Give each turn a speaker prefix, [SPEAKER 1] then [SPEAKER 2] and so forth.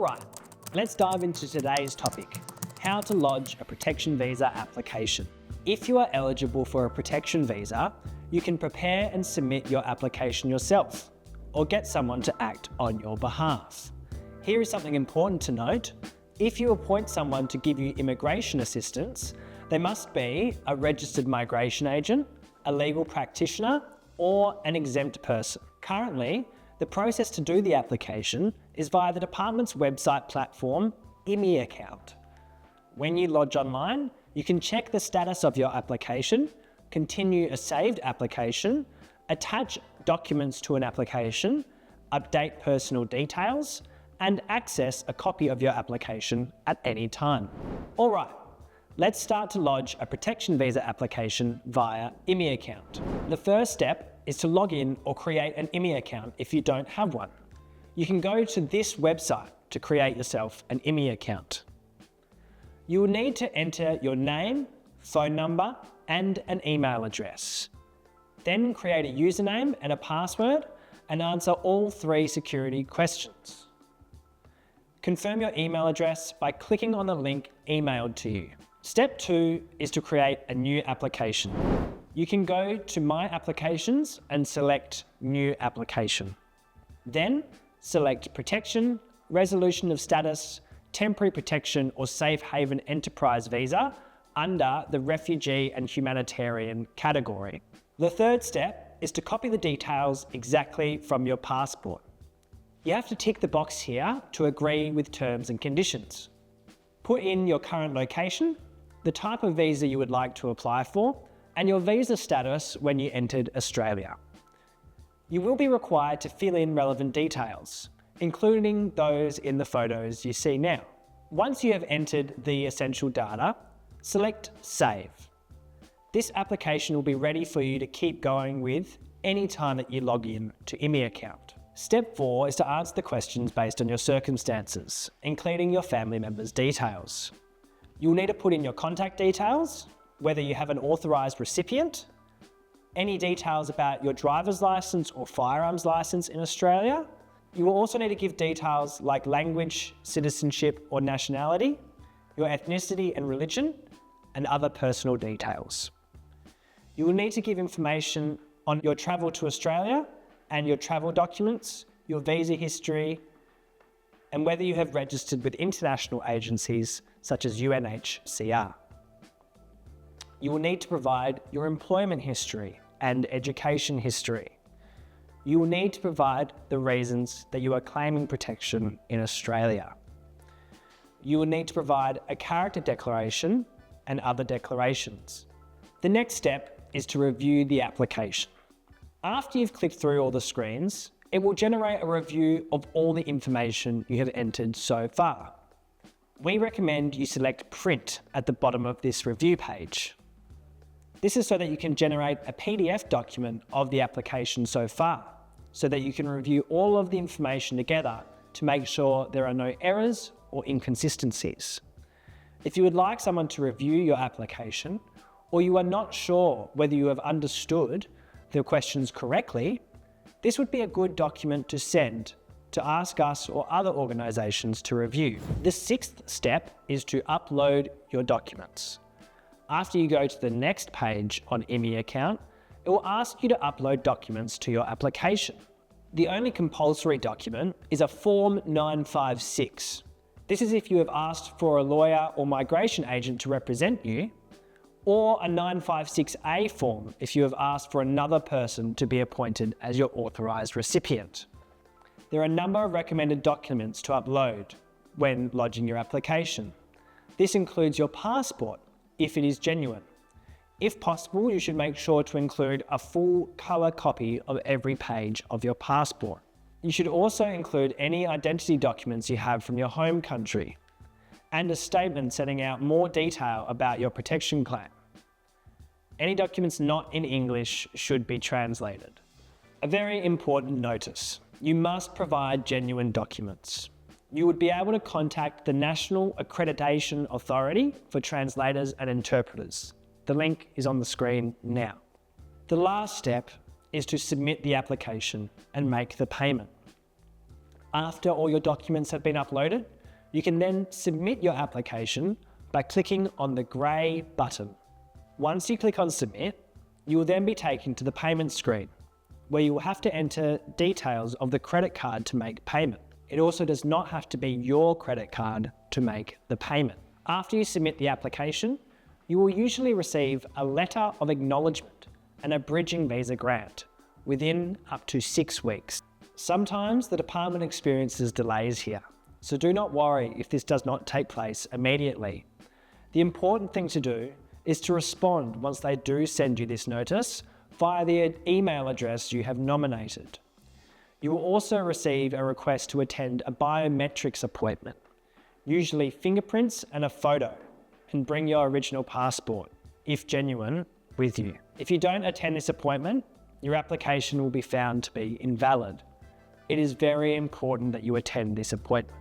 [SPEAKER 1] Alright, let's dive into today's topic, how to lodge a protection visa application. If you are eligible for a protection visa, you can prepare and submit your application yourself, or get someone to act on your behalf. Here is something important to note. If you appoint someone to give you immigration assistance, they must be a registered migration agent, a legal practitioner, or an exempt person. Currently, the process to do the application is via the department's website platform, ImmiAccount. When you lodge online, you can check the status of your application, continue a saved application, attach documents to an application, update personal details, and access a copy of your application at any time. All right, let's start to lodge a protection visa application via ImmiAccount. The first step is to log in or create an ImmiAccount if you don't have one. You can go to this website to create yourself an ImmiAccount. You will need to enter your name, phone number, and an email address. Then create a username and a password and answer all 3 security questions. Confirm your email address by clicking on the link emailed to you. Step 2 is to create a new application. You can go to My Applications and select New Application. Then select Protection, Resolution of Status, Temporary Protection or Safe Haven Enterprise Visa under the Refugee and Humanitarian category. The third step is to copy the details exactly from your passport. You have to tick the box here to agree with terms and conditions. Put in your current location, the type of visa you would like to apply for, and your visa status when you entered Australia. You will be required to fill in relevant details, including those in the photos you see now. Once you have entered the essential data, select Save. This application will be ready for you to keep going with any time that you log in to ImmiAccount. Step 4 is to answer the questions based on your circumstances, including your family members' details. You'll need to put in your contact details, whether you have an authorised recipient, any details about your driver's licence or firearms licence in Australia. You will also need to give details like language, citizenship or nationality, your ethnicity and religion, and other personal details. You will need to give information on your travel to Australia and your travel documents, your visa history, and whether you have registered with international agencies such as UNHCR. You will need to provide your employment history and education history. You will need to provide the reasons that you are claiming protection in Australia. You will need to provide a character declaration and other declarations. The next step is to review the application. After you've clicked through all the screens, it will generate a review of all the information you have entered so far. We recommend you select Print at the bottom of this review page. This is so that you can generate a PDF document of the application so far, so that you can review all of the information together to make sure there are no errors or inconsistencies. If you would like someone to review your application, or you are not sure whether you have understood the questions correctly, this would be a good document to send to ask us or other organisations to review. The 6th step is to upload your documents. After you go to the next page on ImmiAccount, it will ask you to upload documents to your application. The only compulsory document is a Form 956. This is if you have asked for a lawyer or migration agent to represent you, or a 956A form if you have asked for another person to be appointed as your authorised recipient. There are a number of recommended documents to upload when lodging your application. This includes your passport, if it is genuine. If possible, you should make sure to include a full colour copy of every page of your passport. You should also include any identity documents you have from your home country, and a statement setting out more detail about your protection claim. Any documents not in English should be translated. A very important notice: you must provide genuine documents. You would be able to contact the National Accreditation Authority for translators and interpreters. The link is on the screen now. The last step is to submit the application and make the payment. After all your documents have been uploaded, you can then submit your application by clicking on the grey button. Once you click on Submit, you will then be taken to the payment screen, where you will have to enter details of the credit card to make payment. It also does not have to be your credit card to make the payment. After you submit the application, you will usually receive a letter of acknowledgement and a bridging visa grant within up to 6 weeks. Sometimes the department experiences delays here, so do not worry if this does not take place immediately. The important thing to do is to respond once they do send you this notice via the email address you have nominated. You will also receive a request to attend a biometrics appointment, usually fingerprints and a photo, and bring your original passport, if genuine, with you. If you don't attend this appointment, your application will be found to be invalid. It is very important that you attend this appointment.